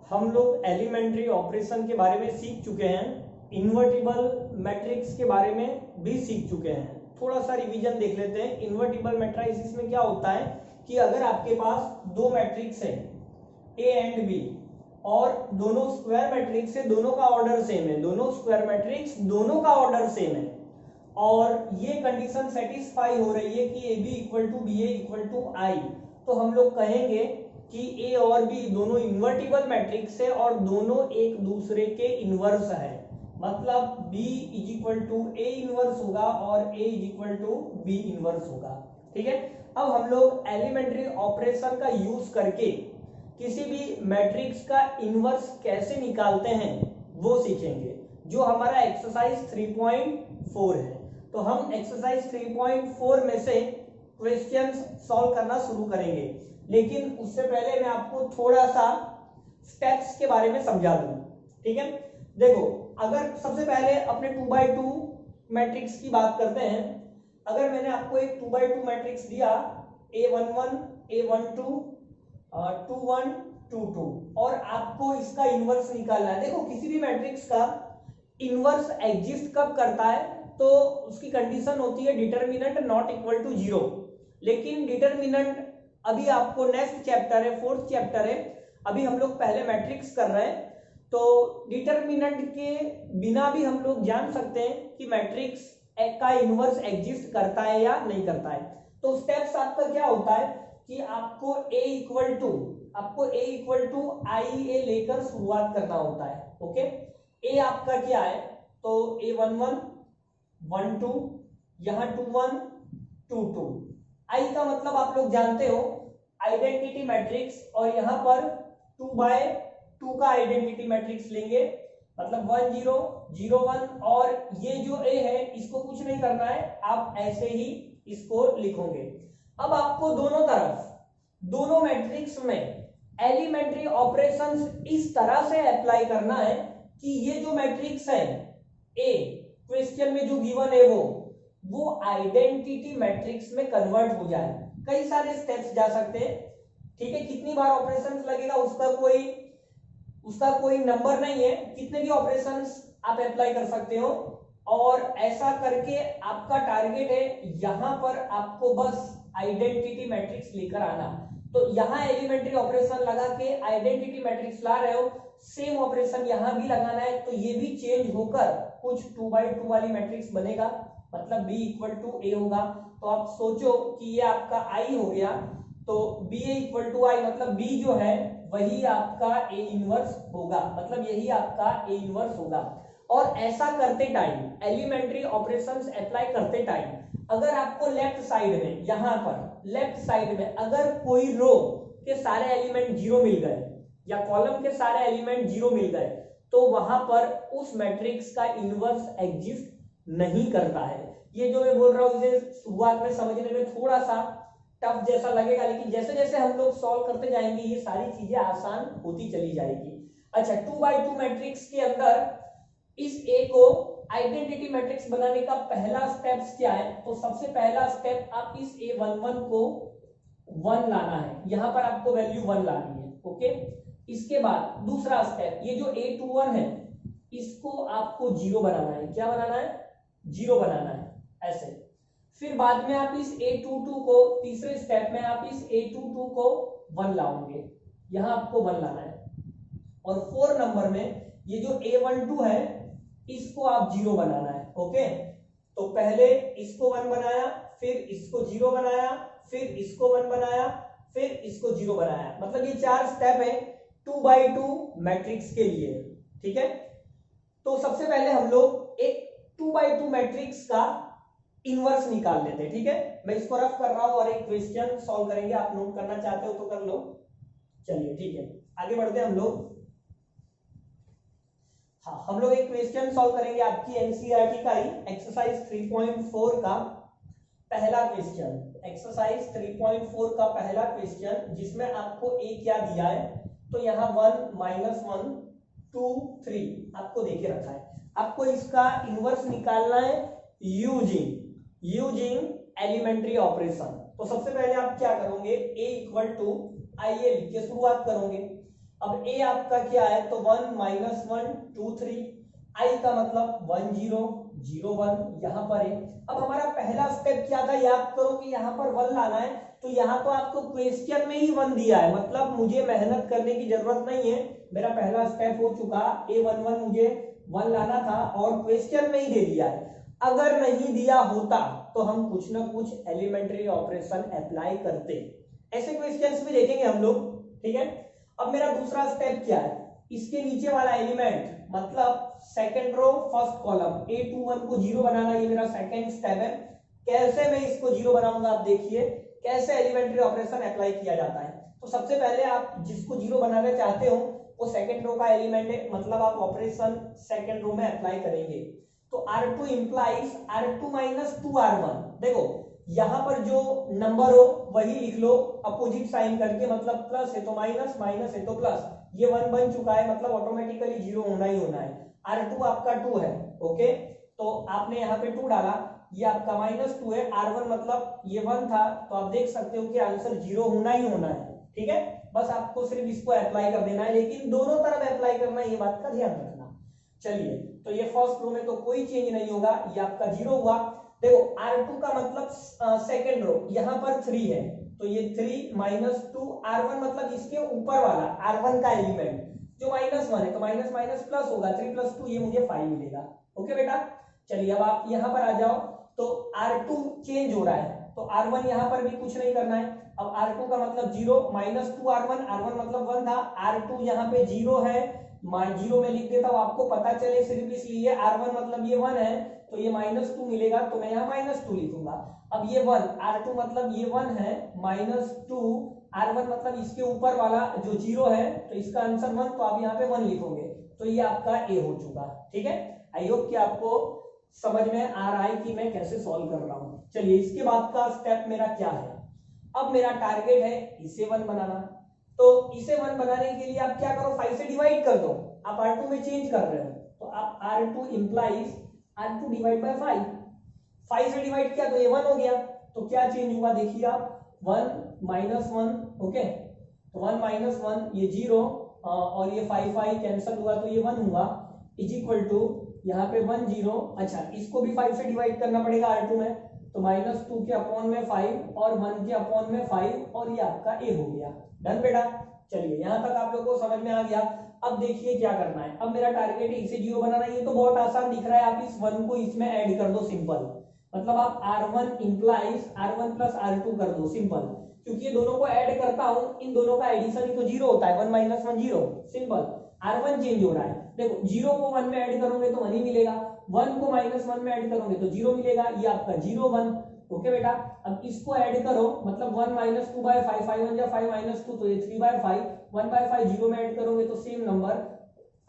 हम लोग elementary operation के बारे में सीख चुके हैं, इन्वर्टिबल मैट्रिक्स के बारे में भी सीख चुके हैं। थोड़ा सा रिवीजन देख लेते हैं। इन्वर्टिबल मैट्रिक्स में क्या होता है कि अगर आपके पास दो मैट्रिक्स है ए एंड बी और दोनों स्क्वायर मैट्रिक्स है, दोनों का ऑर्डर सेम है, दोनों स्क्वायर मैट्रिक्स दोनों का ऑर्डर सेम है और ये कंडीशन सेटिस्फाई हो रही है कि A B equal to B A equal to I, तो हम लोग कहेंगे कि ए और बी दोनों इन्वर्टिबल मैट्रिक्स है और दोनों एक दूसरे के इनवर्स है। मतलब B is equal to A inverse होगा और A is equal to B inverse होगा। ठीक है, अब हम लोग एलिमेंट्री ऑपरेशन का यूज करके किसी भी मैट्रिक्स का इनवर्स कैसे निकालते हैं वो सीखेंगे, जो हमारा एक्सरसाइज 3.4 है। तो हम एक्सरसाइज 3.4 में से क्वेश्चंस सॉल्व करना शुरू करेंगे, लेकिन उससे पहले मैं आपको थोड़ा सा स्टेप्स के बारे में समझा दूं। ठीक है, देखो, अगर सबसे पहले अपने 2x2 मैट्रिक्स की बात करते हैं। अगर मैंने आपको एक 2x2 मैट्रिक्स दिया A11 A12 21 22 और आपको इसका इनवर्स निकालना है। देखो, किसी भी मैट्रिक्स का इनवर्स एग्जिस्ट कब करता है तो उसकी कंडीशन होती है डिटरमिनेंट नॉट इक्वल टू 0। लेकिन डिटरमिनेंट अभी आपको नेक्स्ट चैप्टर है, 4th चैप्टर है, अभी हम लोग पहले मैट्रिक्स कर रहे हैं, तो डिटरमिनेंट के बिना भी हम लोग जान सकते हैं कि मैट्रिक्स का इनवर्स एग्जिस्ट करता है या नहीं करता है। तो स्टेप्स आपका क्या होता है कि आपको A इक्वल टू आई ए लेकर शुरुआत करना होता है। ओके, A आपका क्या है तो A11 12, यहाँ 21 22। आई का मतलब आप लोग जानते हो आइडेंटिटी मैट्रिक्स, और यहाँ पर 2x2 का आइडेंटिटी मैट्रिक्स लेंगे, मतलब 1 0 0 1, और ये जो A है इसको कुछ नहीं करना है, आप ऐसे ही इसको लिखोगे। अब आपको दोनों तरफ दोनों मैट्रिक्स में एलिमेंट्री ऑपरेशंस इस तरह से अप्लाई करना है कि ये जो मैट्रिक्स है A क्वेश्चन में जो गिवन है वो आइडेंटिटी मैट्रिक्स में कन्वर्ट हो जाए। कई सारे स्टेप्स जा सकते हैं। ठीक है, कितनी बार ऑपरेशंस लगेगा उसका कोई नंबर नहीं है, कितने भी ऑपरेशंस आप अप्लाई कर सकते हो, और ऐसा करके आपका टारगेट है यहां पर आपको बस आइडेंटिटी मैट्रिक्स लेकर आना। तो यहां एलिमेंट्री ऑपरेशन लगा के आइडेंटिटी मैट्रिक्स ला रहे हो, सेम ऑपरेशन यहां भी लगाना है, तो ये भी चेंज होकर कुछ 2x2 वाली मैट्रिक्स बनेगा, मतलब B इक्वल टू A होगा। तो आप सोचो कि ये आपका I हो गया, तो BA इक्वल टू I, मतलब B जो है वही आपका A इनवर्स होगा, मतलब यही आपका A इनवर्स होगा। और ऐसा करते टाइम एलिमेंट्री ऑपरेशंस अप्लाई करते टाइम अगर आपको लेफ्ट साइड में, यहां पर लेफ्ट साइड में अगर कोई रो के सारे एलिमेंट 0 मिल गए या कॉलम के सारे एलिमेंट 0 मिल गए, तो वहां पर उस मैट्रिक्स का इनवर्स एग्जिस्ट नहीं करता है। ये जो मैं बोल रहा हूं इसे शुरुआत में समझने में थोड़ा सा टफ जैसा लगेगा, लेकिन जैसे जैसे हम लोग सॉल्व करते जाएंगे ये सारी चीजें आसान होती चली जाएगी। अच्छा, 2x2 मैट्रिक्स के अंदर इस A को आइडेंटिटी मैट्रिक्स बनाने का पहला स्टेप क्या है, तो सबसे पहला स्टेप आप इस A11 को 1 लाना है, यहां पर आपको वैल्यू 1 लानी है। ओके, इसके बाद दूसरा स्टेप, ये जो A21 है इसको आपको 0 बनाना है। क्या बनाना है? 0 बनाना है, ऐसे। फिर बाद में आप इस A22 को, तीसरे स्टेप में आप इस A22 को 1 लाओगे, यहां आपको 1 लाना है। और 4 नंबर में ये जो A12 है इसको आप 0 बनाना है। ओके, तो पहले इसको 1 बनाया, फिर इसको 0 बनाया, फिर इसको 1 बनाया, फिर इसको 0 बनाया, मतलब ये 4 स्टेप है 2x2 मैट्रिक्स के लिए। ठीक है, तो सबसे पहले हम लोग एक 2x2 मैट्रिक्स का इनवर्स निकाल लेते हैं। ठीक है, मैं इसको रफ कर रहा हूं और एक क्वेश्चन सॉल्व करेंगे, आप नोट करना चाहते हो तो कर लो। चलिए ठीक है, आगे बढ़ते हैं हम लोग। हाँ, हम लोग एक क्वेश्चन सॉल्व करेंगे आपकी एनसीईआरटी का ही, एक्सरसाइज 3.4 का पहला क्वेश्चन। एक्सरसाइज 3.4 का पहला क्वेश्चन, जिसमें आपको A क्या दिया है, तो यहाँ 1 -1 2 3 आपको देके रखा है। आपको इसका इनवर्स निकालना है यूजिंग एलिमेंट्री ऑपरेशन। तो सबसे पहले आप क्या करोगे, A इक्वल टू आई ए लिख के शुरुआत करोगे। अब ए आपका क्या है, तो 1 माइनस 1 2 3, आई का मतलब 1 0 0 1 यहाँ पर है। अब हमारा पहला स्टेप क्या था, याद करो कि यहाँ पर 1 लाना है, तो यहाँ तो आपको क्वेश्चन में ही 1 दिया है, मतलब मुझे मेहनत करने की जरूरत नहीं है, मेरा पहला स्टेप हो चुका। A11 मुझे 1 लाना था और क्वेश्चन में ही दे दिया है। अगर नहीं दिया होता तो हम कुछ ना कुछ एलिमेंट्री ऑपरेशन अप्लाई करते, ऐसे क्वेश्चंस भी देखेंगे हम लोग, ठीक है। अब मेरा दूसरा स्टेप क्या है, इसके नीचे वाला एलिमेंट मतलब second row first column A21 को 0 बनाना, ये मेरा सेकंड स्टेप है। कैसे मैं इसको 0 बनाऊंगा, आप देखिए कैसे एलिमेंट्री ऑपरेशन अप्लाई किया जाता है। तो सबसे पहले आप जिसको 0 बनाना चाहते हो वो सेकंड रो का एलिमेंट है, मतलब आप ऑपरेशन सेकंड रो में अप्लाई करेंगे। तो R2 implies R2 minus 2R1। देखो यहां पर जो नंबर हो वही लिख लो अपोजिट साइन करके, मतलब प्लस है तो माइनस, माइनस है तो प्लस, ये 1 बन चुका है, मतलब ऑटोमेटिकली 0 होना ही होना है। R2 आपका 2 है, ओके, तो आपने यहाँ पे 2 डाला, ये आपका माइनस 2 है। R1 मतलब ये 1 था, तो आप देख सकते हो कि आंसर 0 होना ही होना है, ठीक है। बस आपको सिर्फ इसको अप्लाई कर देना है, लेकिन दोनों तरफ अप्लाई करना है, ये बात का ध्यान रखना। चलिए, तो ये फर्स्ट रो में तो कोई चेंज नहीं होगा, ये आपका 0 हुआ। देखो R2 का मतलब सेकंड रो, यहाँ पर 3 है, तो ये 3 माइनस 2, R1 मतलब इसके ऊपर वाला R1 का एलिमेंट जो माइनस 1 है, तो माइनस माइनस प्लस होगा, 3 प्लस 2 ये मुझे 5 मिलेगा, ओके बेटा। चलिए अब आप यहाँ पर आ जाओ, तो R2 चेंज हो रहा है, तो R1 यहाँ पर भी कुछ नहीं करना है। अब R2 का मतलब 0 माइनस 2 R1, R1 मतलब 1 था, R2 यहाँ पे 0 है, 0 में लिख देता हूँ आपको पता चले, सिर्फ इसलिए R1 मतलब ये 1 है, तो ये माइनस 2 मिलेगा, तो मैं यहाँ माइनस 2 लिखूंगा। अब ये 1, R2 मतलब ये 1 है, माइनस 2, R1 मतलब इसके ऊपर वाला जो 0 है, तो इसका आंसर 1, तो आप यहाँ पे 1 लिखोगे, तो ये आपका ए हो चुका, ठीक है। आई होप कि आपको समझ में आ रहा है कि मैं कैसे सॉल्व कर रहा हूँ। चलिए इसके बाद का स्टेप मेरा क्या है, अब मेरा टारगेट है इसे 1 बनाना। तो इसे 1 बनाने के लिए आप क्या करो, 5 से डिवाइड कर दो, आप R2 में चेंज कर रहे हो, तो आप R2 implies R2 divide by 5, 5 से डिवाइड किया तो ये 1 हो गया। तो क्या चेंज हुआ देखिए आप, 1 माइनस 1, ओके, तो 1 माइनस 1 ये 0, और ये 5 कैंसिल हुआ तो ये 1 हुआ, इज इक्वल टू यहाँ पे 1 0। अच्छा, इसको भी 5 से डिवाइड करना पड़ेगा R2 में, तो माइनस 2 के अपॉन में 5 और 1 के अपॉन में 5, और ये आपका ए हो गया। डन बेटा। चलिए यहां तक आप लोगों को समझ में आ गया। अब देखिए क्या करना है, अब मेरा टारगेट है इसे 0 बनाना, ये तो बहुत आसान दिख रहा है, आप इस 1 को इसमें ऐड कर दो, सिंपल, मतलब आप R1 implies R1 plus R2 कर दो, सिंपल, क्योंकि ये दोनों को ऐड करता हूं, इन दोनों का एडिशन ही तो 0 होता है, 1 माइनस 1 0, सिंपल। R1 चेंज हो रहा है, देखो 0 को 1 में ऐड करोगे तो 1 ही मिलेगा, 1 को माइनस 1 में ऐड करोगे तो 0 मिलेगा, ये आपका 0 1, ओके बेटा। अब इसको ऐड करो, मतलब 1 माइनस 2 बाय 5, 5 1 जा 5 माइनस 2, तो ये 3 बाय 5, 1 बाय 5 0 में ऐड करोगे तो सेम नंबर,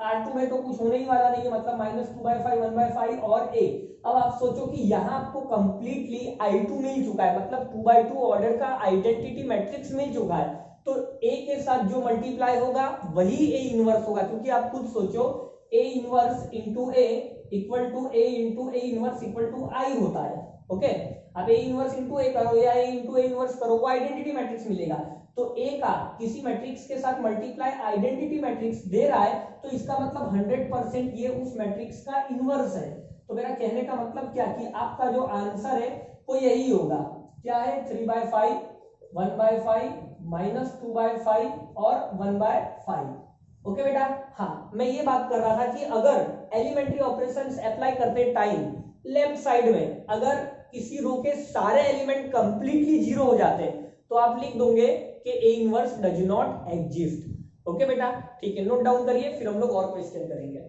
R2 में तो कुछ होने ही वाला नहीं है, मतलब माइनस 2 बाय 5, 1 बाय 5 और ए। अब आप सोचो कि यहाँ आपको कंप्लीटली I2 मिल चुका है, मतलब 2 बाय 2 ऑर्डर का आइडेंटिटी मैट्रिक्स मिल चुका है, तो ए के साथ जो मल्टीप्लाई होगा वही ए इनवर्स होगा, क्योंकि आप खुद सोचो A inverse into A equal to A into A inverse equal to I होता है, ओके। अब ए इनवर्स इंटू ए करो या ए इंटू ए इनवर्स करो, वो आइडेंटिटी मैट्रिक्स मिलेगा। तो ए का किसी मैट्रिक्स के साथ मल्टीप्लाई आइडेंटिटी मैट्रिक्स दे रहा है, तो इसका मतलब 100% ये उस मैट्रिक्स का इनवर्स है। तो मेरा कहने का मतलब क्या कि आपका जो आंसर है वो यही होगा, क्या है, 3 बाय 5, 1 बाय 5, माइनस 2 बाय 5 और 1 बाय 5, ओके बेटा। हाँ, मैं ये बात कर रहा था कि अगर एलिमेंट्री ऑपरेशंस अप्लाई करते टाइम लेफ्ट साइड में अगर किसी रो के सारे एलिमेंट कंप्लीटली 0 हो जाते हैं, तो आप लिख दोगे कि A inverse does not exist, okay बेटा, ठीक है, नोट डाउन करिए, फिर हम लोग और क्वेश्चन करेंगे।